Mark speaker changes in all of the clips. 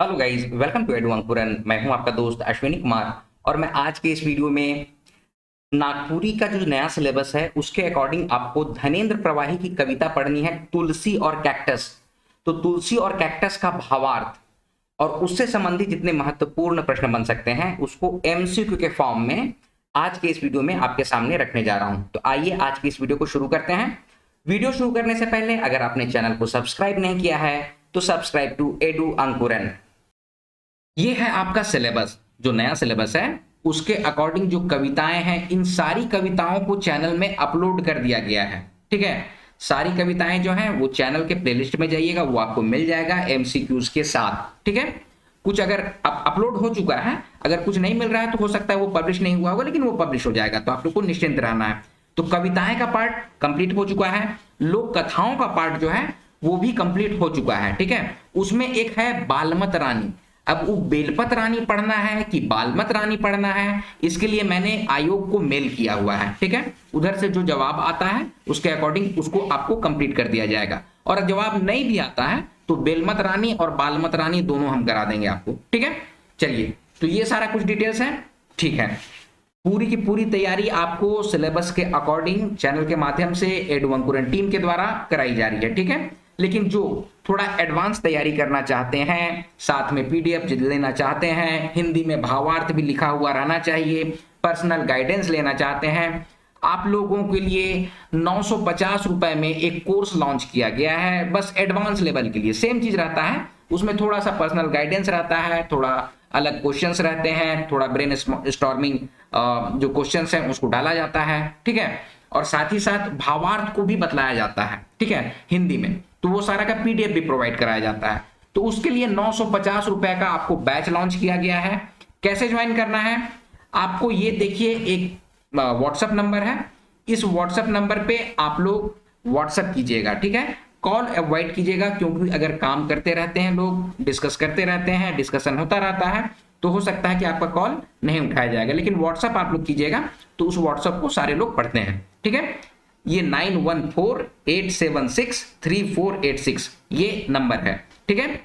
Speaker 1: Hello guys, welcome to Edu Ankuran. मैं हूं आपका दोस्त अश्विनी कुमार और मैं आज के इस वीडियो में नागपुरी का जो नया सिलेबस है उसके अकॉर्डिंग आपको धनेंद्र प्रवाही की कविता पढ़नी है, तुलसी और कैक्टस। तो तुलसी और कैक्टस का भावार्थ और उससे संबंधित जितने महत्वपूर्ण प्रश्न बन सकते हैं उसको एमसीक्यू के फॉर्म में आज के इस वीडियो में आपके सामने रखने जा रहा हूं। तो आइए आज की इस वीडियो को शुरू करते हैं। वीडियो शुरू करने से पहले अगर आपने चैनल को सब्सक्राइब नहीं किया है तो सब्सक्राइब टू एडू अंकुरन। ये है आपका सिलेबस, जो नया सिलेबस है उसके अकॉर्डिंग जो कविताएं हैं, इन सारी कविताओं को चैनल में अपलोड कर दिया गया है। ठीक है, सारी कविताएं जो हैं वो चैनल के प्लेलिस्ट में जाइएगा, वो आपको मिल जाएगा एमसीक्यूज के साथ। ठीक है, कुछ अगर अपलोड हो चुका है, अगर कुछ नहीं मिल रहा है तो हो सकता है वो पब्लिश नहीं हुआ होगा, लेकिन वो पब्लिश हो जाएगा, तो आप लोग को निश्चिंत रहना है। तो कविताएं का पार्ट कंप्लीट हो चुका है, लोक कथाओं का पार्ट जो है वो भी कंप्लीट हो चुका है। ठीक है, उसमें एक है बालमत रानी। अब वो बेलपत रानी पढ़ना है कि बालमत रानी पढ़ना है, इसके लिए मैंने आयोग को मेल किया हुआ है। ठीक है, उधर से जो जवाब आता है उसके अकॉर्डिंग उसको आपको कंप्लीट कर दिया जाएगा, और जवाब नहीं भी आता है तो बेलमत रानी और बालमत रानी दोनों हम करा देंगे आपको। ठीक है, चलिए, तो ये सारा कुछ डिटेल्स है। ठीक है, पूरी की पूरी तैयारी आपको सिलेबस के अकॉर्डिंग चैनल के माध्यम से एडू अंकुरन टीम के द्वारा कराई जा रही है। ठीक है, लेकिन जो थोड़ा एडवांस तैयारी करना चाहते हैं, साथ में पीडीएफ लेना चाहते हैं, हिंदी में भावार्थ भी लिखा हुआ रहना चाहिए, पर्सनल गाइडेंस लेना चाहते हैं, आप लोगों के लिए 950 रुपए में एक कोर्स लॉन्च किया गया है, बस एडवांस लेवल के लिए। सेम चीज रहता है, उसमें थोड़ा सा पर्सनल गाइडेंस रहता है, थोड़ा अलग क्वेश्चंस रहते हैं, थोड़ा ब्रेन स्टॉर्मिंग जो क्वेश्चंस हैं उसको डाला जाता है। ठीक है, और साथ ही साथ भावार्थ को भी बतलाया जाता है। ठीक है, हिंदी में, तो वो सारा का पीडीएफ भी प्रोवाइड कराया जाता है। तो उसके लिए 950 रुपए का आपको बैच लॉन्च किया गया है। कैसे ज्वाइन करना है आपको, ये देखिए, एक व्हाट्सएप नंबर है, इस व्हाट्सएप नंबर पे आप लोग व्हाट्सएप कीजिएगा। ठीक है, कॉल अवॉइड कीजिएगा, क्योंकि अगर काम करते रहते हैं लोग, डिस्कस करते रहते हैं, डिस्कशन होता रहता है, तो हो सकता है कि आपका कॉल नहीं उठाया जाएगा, लेकिन व्हाट्सएप आप लोग कीजिएगा, तो उस व्हाट्सएप को सारे लोग पढ़ते हैं। ठीक है, ये 9148763486 ये नंबर है। ठीक है,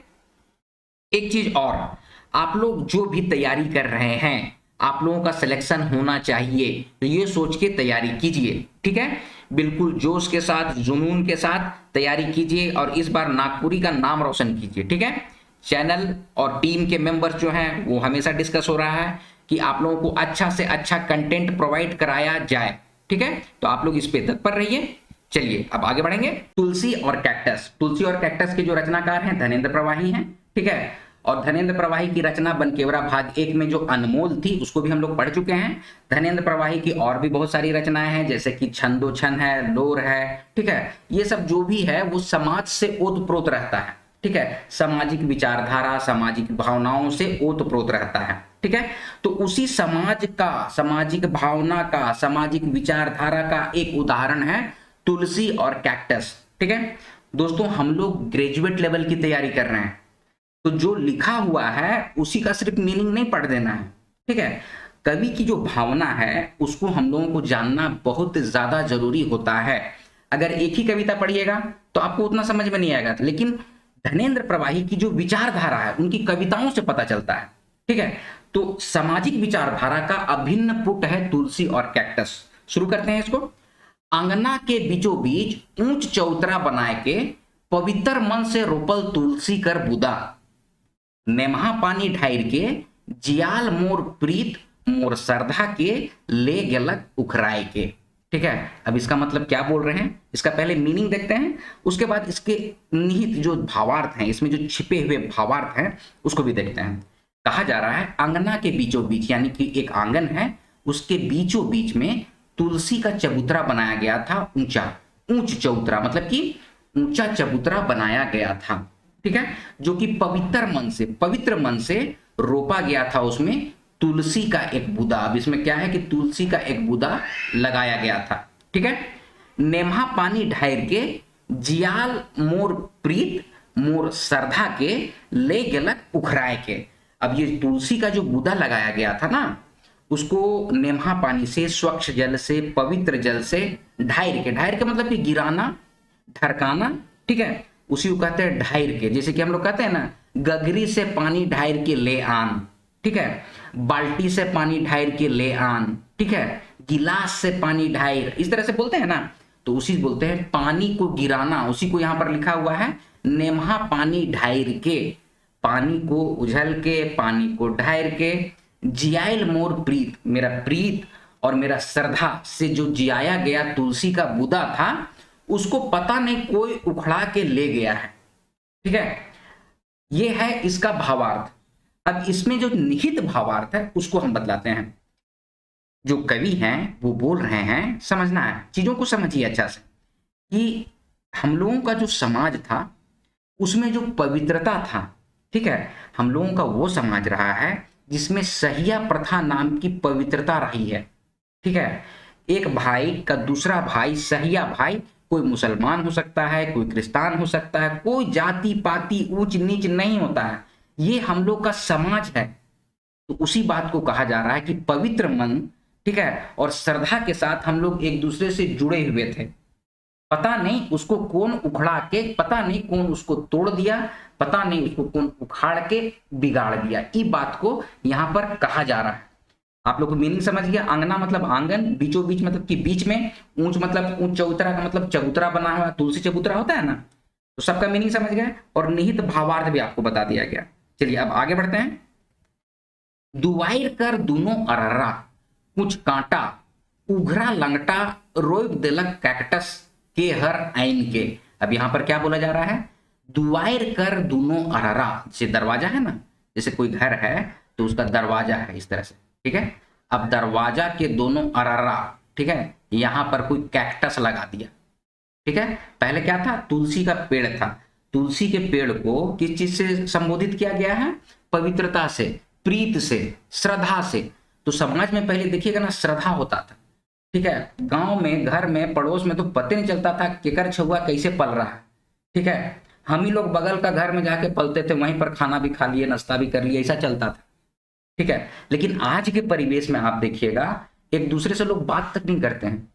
Speaker 1: एक चीज और, आप लोग जो भी तैयारी कर रहे हैं, आप लोगों का सिलेक्शन होना चाहिए, तो ये सोच के तैयारी कीजिए। ठीक है, बिल्कुल जोश के साथ, जुनून के साथ तैयारी कीजिए और इस बार नागपुरी का नाम रोशन कीजिए। ठीक है, चैनल और टीम के मेंबर्स जो हैं वो हमेशा डिस्कस हो रहा है कि आप लोगों को अच्छा से अच्छा कंटेंट प्रोवाइड कराया जाए। ठीक है, तो आप लोग इस पे तत्पर रहिए। चलिए अब आगे बढ़ेंगे। तुलसी और कैक्टस, तुलसी और कैक्टस के जो रचनाकार हैं धनेंद्र प्रवाही हैं। ठीक है, और धनेंद्र प्रवाही की रचना बनकेवरा भाग 1 में जो अनमोल थी उसको भी हम लोग पढ़ चुके हैं। धनेंद्र प्रवाही की और भी बहुत सारी रचनाएं हैं, जैसे कि छंदो छंद है, लोर है। ठीक है, ये सब जो भी है वो समाज से ओतप्रोत रहता है। ठीक है, सामाजिक विचारधारा, सामाजिक भावनाओं से ओतप्रोत रहता है। ठीक है, तो उसी समाज का, सामाजिक भावना का, सामाजिक विचारधारा का एक उदाहरण है तुलसी और कैक्टस। ठीक है दोस्तों, हम लोग ग्रेजुएट लेवल की तैयारी कर रहे हैं, तो जो लिखा हुआ है उसी का सिर्फ मीनिंग नहीं पढ़ देना है। ठीक है, कवि की जो भावना है उसको हम लोगों को जानना बहुत ज्यादा जरूरी होता है। अगर एक ही कविता पढ़िएगा तो आपको उतना समझ में नहीं आएगा, लेकिन धनेंद्र प्रवाही की जो विचारधारा है उनकी कविताओं से पता चलता है। ठीक है, तो सामाजिक विचारधारा का अभिन्न पुट है तुलसी और कैक्टस। शुरू करते हैं इसको। आंगना के बीचों बीच ऊंच चौतरा बनाए के, पवित्र मन से रोपल तुलसी कर बुदा, नेमहा पानी ढायर के, जियाल मोर प्रीत मोर श्रद्धा के, ले गेलक उखराय के। ठीक है, अब इसका मतलब क्या बोल रहे हैं, इसका पहले मीनिंग देखते हैं, उसके बाद इसके निहित जो भावार्थ हैं, इसमें जो छिपे हुए भावार्थ हैं उसको भी देखते हैं। कहा जा रहा है आंगना के बीचों बीच, यानी कि एक आंगन है, उसके बीचों बीच में तुलसी का चबूतरा बनाया गया था, ऊंचा, ऊंच चबूतरा, मतलब कि ऊंचा चबूतरा बनाया गया था। ठीक है, जो कि पवित्र मन से रोपा गया था, उसमें तुलसी का एक बुदा। अब इसमें क्या है कि तुलसी का एक बुदा लगाया गया था। ठीक है, नेमहा पानी ढायर के, जियाल मोर प्रीत मोर श्रद्धा के, ले गेलक उखराय के। अब ये तुलसी का जो बुदा लगाया गया था ना, उसको नेमहा पानी से, स्वच्छ जल से, पवित्र जल से ढायर के, ढायर के मतलब कि गिराना, ढरकाना। ठीक है, उसी को कहते हैं ढायर के। जैसे कि हम लोग कहते हैं ना गगरी से पानी ढायर के ले आन, ठीक है, बाल्टी से पानी ढायर के ले आन, ठीक है, गिलास से पानी ढायर, इस तरह से बोलते हैं ना, तो उसी बोलते हैं पानी को गिराना, उसी को यहां पर लिखा हुआ है नेमहा पानी ढायर के, पानी को उझल के, पानी को ढायर के, जियाल मोर प्रीत, मेरा प्रीत और मेरा श्रद्धा से जो जियाया गया तुलसी का बुदा था, उसको पता नहीं कोई उखड़ा के ले गया है, ठीक है। ये है इसका भावार्थ। अब इसमें जो निहित भावार्थ है उसको हम बतलाते हैं। जो कवि हैं वो बोल रहे हैं, समझना है, चीजों को समझिए अच्छा से, कि हम लोगों का जो समाज था उसमें जो पवित्रता था, ठीक है, हम लोगों का वो समाज रहा है जिसमें सहिया प्रथा नाम की पवित्रता रही है, ठीक है। एक भाई का दूसरा भाई सहिया भाई, कोई मुसलमान हो सकता है, कोई क्रिस्तान हो सकता है, कोई जाति पाति ऊंच नीच नहीं होता है, ये हम लोग का समाज है। तो उसी बात को कहा जा रहा है कि पवित्र मन, ठीक है, और श्रद्धा के साथ हम लोग एक दूसरे से जुड़े हुए थे। पता नहीं उसको कौन उखड़ा के, पता नहीं कौन उसको तोड़ दिया, पता नहीं उसको कौन उखाड़ के बिगाड़ दिया, ये बात को यहां पर कहा जा रहा है। आप लोग को मीनिंग समझ गया। आंगना मतलब आंगन, बीचों बीच मतलब कि बीच में, ऊंच मतलब ऊंच, चबूतरा का मतलब चबूतरा बना हुआ, तुलसी चबूतरा होता है ना, तो सबका मीनिंग समझ गए और निहित भावार्थ भी आपको बता दिया गया। चलिए अब आगे बढ़ते हैं। दुवाइर कर दोनों अररा, कुछ कांटा उघरा लंगटा, रोक दिलक कैक्टस के हर आइन के। अब यहां पर क्या बोला जा रहा है? दुवाइर कर दोनों अररा, जैसे दरवाजा है ना, जैसे कोई घर है तो उसका दरवाजा है इस तरह से, ठीक है। अब दरवाजा के दोनों अररा, ठीक है, यहां पर कोई कैक्टस लगा दिया, ठीक है। पहले क्या था? तुलसी का पेड़ था। तुलसी के पेड़ को किस चीज से संबोधित किया गया है? पवित्रता से, प्रीत से, श्रद्धा से। तो समाज में पहले देखिएगा ना, श्रद्धा होता था, ठीक है। गांव में, घर में, पड़ोस में तो पता नहीं चलता था केकर छुआ कैसे पल रहा है, ठीक है। हम ही लोग बगल का घर में जाके पलते थे, वहीं पर खाना भी खा लिए, नाश्ता भी कर लिए, ऐसा चलता था, ठीक है। लेकिन आज के परिवेश में आप देखिएगा, एक दूसरे से लोग बात तक नहीं करते हैं,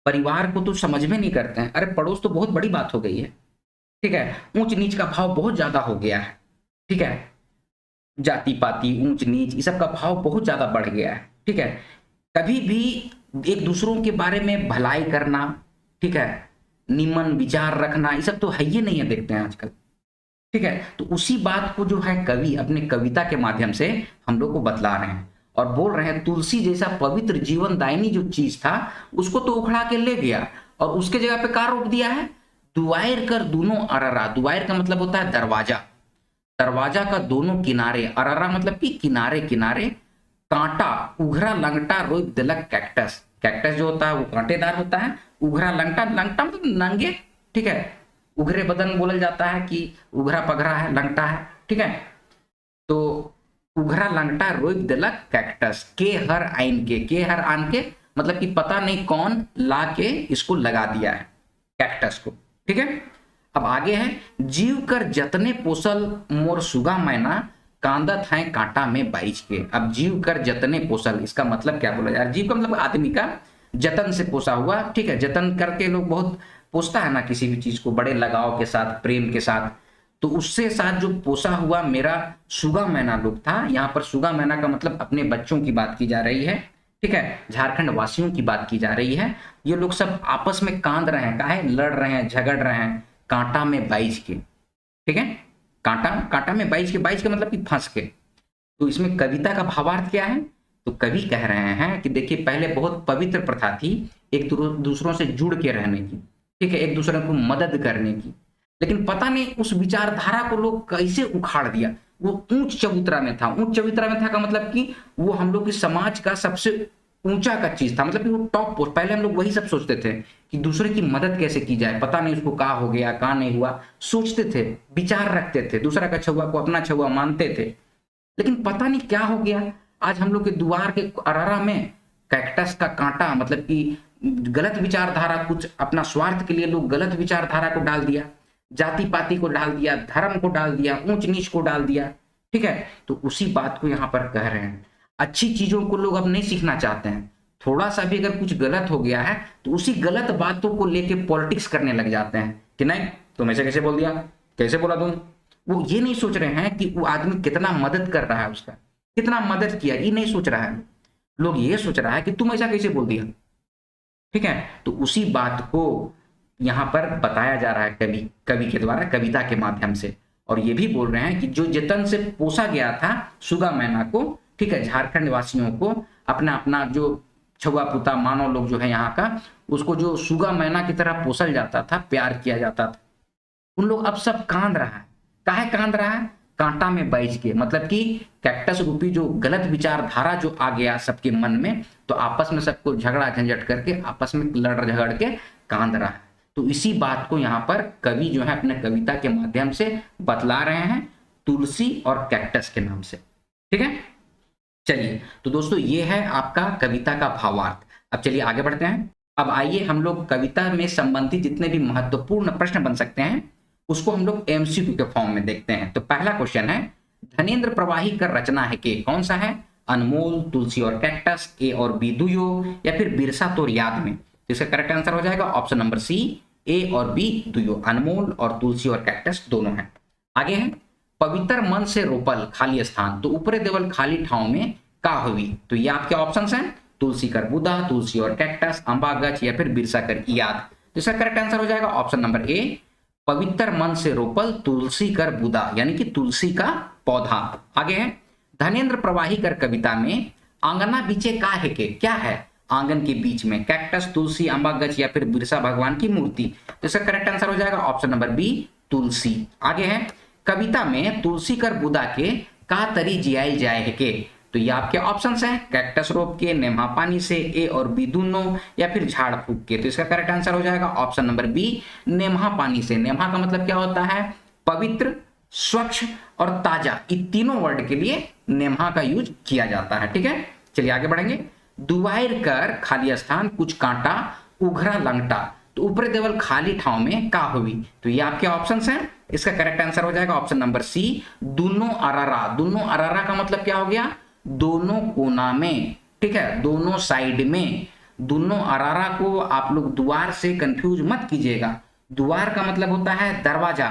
Speaker 1: परिवार को तो समझ में नहीं करते हैं। अरे पड़ोस तो बहुत बड़ी बात हो गई है, ठीक है। ऊंच नीच का भाव बहुत ज्यादा हो गया है, ठीक है। जाति पाति, ऊंच नीच, इस सब का भाव बहुत ज्यादा बढ़ गया है, ठीक है। कभी भी एक दूसरों के बारे में भलाई करना, ठीक है, निमन विचार रखना, ये सब तो है ही नहीं है, देखते हैं आजकल, ठीक है। तो उसी बात को जो है कवि अपने कविता के माध्यम से हम लोग को बतला रहे हैं और बोल रहे हैं तुलसी जैसा पवित्र जीवन दायिनी जो चीज था उसको तो उखड़ा के ले गया और उसके जगह पे क्या रोक दिया है? दुवाइर कर दोनों अररा। दुवाइर का मतलब होता है दरवाजा। दरवाजा का दोनों किनारे, अररा मतलब कि किनारे किनारे, कांटा उघरा लंगटा रोक दिलक कैक्टस। कैक्टस जो होता है वो कांटेदार होता है, उघरा लंगटा, लंगटा मतलब नंगे, ठीक है। उघरे बदन बोला जाता है कि उघरा पघरा है, लंगटा है, ठीक है। तो उघरा लंगटा रोक दिलक कैक्टस के हर आइन के हर आन के मतलब कि पता नहीं कौन ला के इसको लगा दिया है कैक्टस को, ठीक है। अब आगे है, जीव कर जतने पोसल मोर सुगा मैना, कांदत है कांटा में बाइज के। अब जीव कर जतने पोसल, इसका मतलब क्या बोला यार? जीव का मतलब आदमी का जतन से पोसा हुआ, ठीक है। जतन करके लोग बहुत पोसता है ना किसी भी चीज को, बड़े लगाव के साथ, प्रेम के साथ, तो उससे साथ जो पोसा हुआ मेरा सुगा मैना लोग था। यहाँ पर सुगा मैना का मतलब अपने बच्चों की बात की जा रही है, ठीक है, झारखंड वासियों की बात की जा रही है। ये लोग सब आपस में कांद रहे हैं, काहे लड़ रहे हैं, झगड़ रहे हैं, कांटा में बाइज के, ठीक है। कांटा, कांटा में बाइज के, बाइज के मतलब कि फंस के। तो इसमें कविता का भावार्थ क्या है? तो कवि कह रहे हैं कि देखिए पहले बहुत पवित्र प्रथा थी एक दूसरों से जुड़ के रहने की, ठीक है, एक दूसरे को मदद करने की, लेकिन पता नहीं उस विचारधारा को लोग कैसे उखाड़ दिया। वो ऊंच चबूतरा में था। ऊंच चबूतरा में था का मतलब कि वो हम लोग के समाज का सबसे ऊंचा का चीज था, मतलब कि वो टॉप पोस्ट। पहले हम लोग वही सब सोचते थे कि दूसरे की मदद कैसे की जाए, पता नहीं उसको कहाँ हो गया, कहाँ नहीं हुआ, सोचते थे, विचार रखते थे, दूसरा का छुआ को अपना छुआ मानते थे। लेकिन पता नहीं क्या हो गया, आज हम लोग के द्वार के अरारा में कैक्टस का कांटा, मतलब कि गलत विचारधारा, कुछ अपना स्वार्थ के लिए लोग गलत विचारधारा को डाल दिया, जाति पाति को डाल दिया, धर्म को डाल दिया, ऊंच नीच को डाल दिया, ठीक है। तो उसी बात को यहाँ पर कह रहे हैं, अच्छी चीजों को लोग अब नहीं सीखना चाहते हैं। थोड़ा सा भी अगर कुछ गलत हो गया है तो उसी गलत बातों को लेके पॉलिटिक्स करने लग जाते हैं कि नहीं तुम ऐसे कैसे बोल दिया, कैसे बोला तुम, वो ये नहीं सोच रहे हैं कि वो आदमी कितना मदद कर रहा है, उसका कितना मदद किया, ये नहीं सोच रहा है। लोग ये सोच रहा है कि तुम ऐसा कैसे बोल दिया, ठीक है। तो उसी बात को यहाँ पर बताया जा रहा है कवि के द्वारा, कविता के माध्यम से। और ये भी बोल रहे हैं कि जो जतन से पोसा गया था सुगा मैना को, ठीक है, झारखंड वासियों को, अपना अपना जो छुआ पुता मानव लोग जो है यहाँ का, उसको जो सुगा मैना की तरह पोसल जाता था, प्यार किया जाता था, उन लोग अब सब कांद रहा है। काहे कांद रहा है? कांटा में बैठ के, मतलब कि कैक्टस रूपी जो गलत विचारधारा जो आ गया सबके मन में, तो आपस में सबको झगड़ा झंझट करके आपस में लड़ झगड़ के कांद रहा है। तो इसी बात को यहाँ पर कवि जो है अपने कविता के माध्यम से बतला रहे हैं, तुलसी और कैक्टस के नाम से, ठीक है। चलिए, तो दोस्तों ये है आपका कविता का भावार्थ। अब चलिए आगे बढ़ते हैं। अब आइए हम लोग कविता में संबंधित जितने भी महत्वपूर्ण प्रश्न बन सकते हैं उसको हम लोग एमसीक्यू के फॉर्म में देखते हैं। तो पहला क्वेश्चन है, धनेन्द्र प्रवाही कर रचना है के, कौन सा है? अनमोल, तुलसी और कैक्टस, ए और बी दुयो, या फिर बिरसा तोर याद में। तो इसका करेक्ट आंसर हो जाएगा ऑप्शन नंबर सी, ए और बी दुयो, अनमोल और तुलसी और कैक्टस दोनों हैं। आगे है, पवित्र मन से रोपल खाली स्थान, तो ऊपरे देवल खाली ठाव में का हुई। तो ये आपके ऑप्शंस हैं, तुलसी कर बुदा, तुलसी और कैक्टस, अंबा गच, या फिर बिरसा कर याद। तो इसका करेक्ट आंसर हो जाएगा ऑप्शन नंबर ए, पवित्र मन से रोपल तुलसी कर बुदा, यानी कि तुलसी का पौधा। आगे है, धनेन्द्र प्रवाही कर कविता में आंगना बीचे का है के, क्या है आंगन के बीच में? कैक्टस, तुलसी, अंबा गच, या फिर बिरसा भगवान की मूर्ति। तो इसका करेक्ट आंसर हो जाएगा ऑप्शन नंबर बी, तुलसी। आगे है, कविता में तुलसी कर बुदा के का तरी जियाल जाए है के। तो ये आपके ऑप्शंस हैं, कैक्टस रोप के, नेमा पानी से, ए और बी दोनों, या फिर झाड़ फूक के। तो इसका करेक्ट आंसर हो जाएगा ऑप्शन नंबर बी, नेमा पानी से। नेमा का मतलब क्या होता है? पवित्र, स्वच्छ और ताजा, इन तीनों वर्ड के लिए नेमा का यूज किया जाता है, ठीक है। चलिए आगे बढ़ेंगे। दुआर कर खाली स्थान कुछ कांटा उघरा लंगटा, तो ऊपरे देवल खाली ठाव में का हुई। तो ये आपके ऑप्शंस हैं, इसका करेक्ट आंसर हो जाएगा ऑप्शन नंबर सी, दोनों अरारा। दोनों अरारा का मतलब क्या हो गया? दोनों कोना में, ठीक है, दोनों साइड में। दोनों अरारा को आप लोग द्वार से कंफ्यूज मत कीजिएगा। द्वार का मतलब होता है दरवाजा,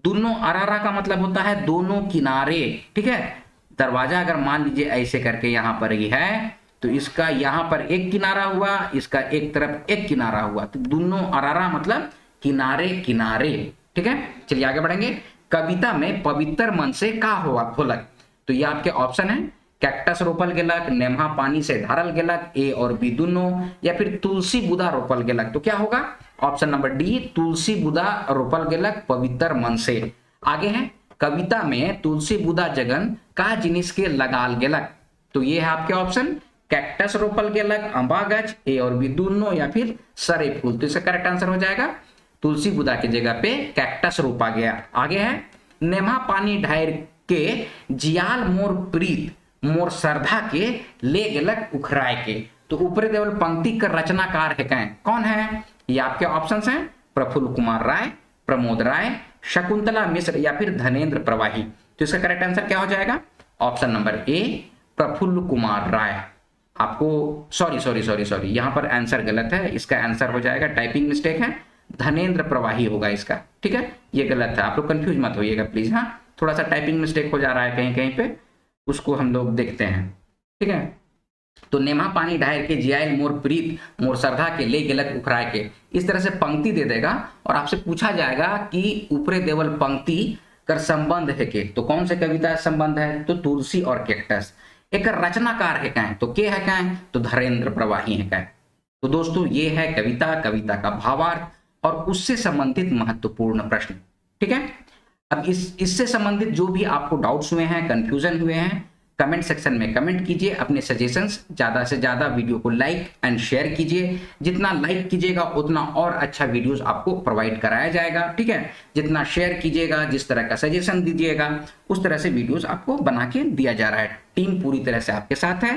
Speaker 1: दोनों अरारा का मतलब होता है दोनों किनारे, ठीक है। दरवाजा अगर मान लीजिए ऐसे करके यहाँ पर ही है, तो इसका यहाँ पर एक किनारा हुआ, इसका एक तरफ एक किनारा हुआ, तो दोनों अरारा मतलब किनारे किनारे, ठीक है। चलिए आगे बढ़ेंगे। कविता में पवित्र मन से का हुआ होलक, तो ये आपके ऑप्शन है, कैक्टस रोपल गेलक, नेमा पानी से धारल गेलक, ए और बी दोनों, या फिर तुलसी बुदा रोपल गेलक। तो क्या होगा? ऑप्शन नंबर डी, तुलसी बुदा रोपल गेलक पवित्र मन से। आगे है, कविता में तुलसी बुदा जगन का जिनिस के लगाल गेलक। तो ये है आपके ऑप्शन, कैक्टस रोपल गेलक, अंबा गच, ए और बी दोनों, या फिर सरे फूल। तो इसका करेक्ट आंसर हो जाएगा तुलसी बुदा की जगह पे कैक्टस रोपा गया। आगे है, नेमा पानी ढायर के जियाल मोर प्रीत मोर श्रद्धा के ले गेलक उखराय के। तो ऊपरी देवल पंक्ति का रचनाकार है कौन है? ये आपके ऑप्शंस हैं, प्रफुल्ल कुमार राय, प्रमोद राय, शकुंतला मिश्र, या फिर धनेन्द्र प्रवाही। तो इसका करेक्ट आंसर क्या हो जाएगा? Option number A, Prafulla Kumar Rai. आपको सॉरी यहाँ पर आंसर गलत है, इसका आंसर हो जाएगा, टाइपिंग मिस्टेक है, धनेन्द्र प्रवाही होगा इसका, ठीक है। ये गलत है, आप लोग कंफ्यूज मत होइएगा प्लीज। हाँ, थोड़ा सा टाइपिंग मिस्टेक हो जा रहा है कहीं कहीं पे, उसको हम लोग देखते हैं, ठीक है। तो नेमा पानी ढायर के जियाल मोर प्रीत मोर श्रद्धा के ले गेलक उखराय के, इस तरह से पंक्ति दे देगा और आपसे पूछा जाएगा कि ऊपरे देवल पंक्ति कर संबंध है के, तो कौन से कविता संबंध है? तो तुलसी और कैक्टस। एक रचनाकार है कहें तो के है कहें तो धनेन्द्र प्रवाही है कहें। तो दोस्तों ये है कविता, कविता का भावार्थ और उससे संबंधित महत्वपूर्ण प्रश्न, ठीक है। अब इससे संबंधित जो भी आपको डाउट्स हुए हैं, कंफ्यूजन हुए हैं, कमेंट सेक्शन में कमेंट कीजिए अपने सजेशंस। ज़्यादा से ज़्यादा वीडियो को लाइक एंड शेयर कीजिए, जितना लाइक कीजिएगा उतना और अच्छा वीडियोस आपको प्रोवाइड कराया जाएगा, ठीक है। जितना शेयर कीजिएगा, जिस तरह का सजेशन दीजिएगा, उस तरह से वीडियोस आपको बना के दिया जा रहा है। टीम पूरी तरह से आपके साथ है,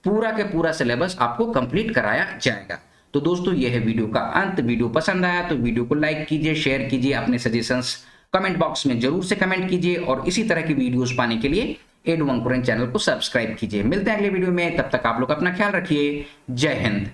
Speaker 1: पूरा के पूरा सिलेबस आपको कंप्लीट कराया जाएगा। तो दोस्तों ये है वीडियो का अंत। वीडियो पसंद आया तो वीडियो को लाइक कीजिए, शेयर कीजिए, अपने सजेशंस कमेंट बॉक्स में जरूर से कमेंट कीजिए और इसी तरह की वीडियोस पाने के लिए एडू अंकुरन चैनल को सब्सक्राइब कीजिए। मिलते हैं अगले वीडियो में, तब तक आप लोग अपना ख्याल रखिए। जय हिंद।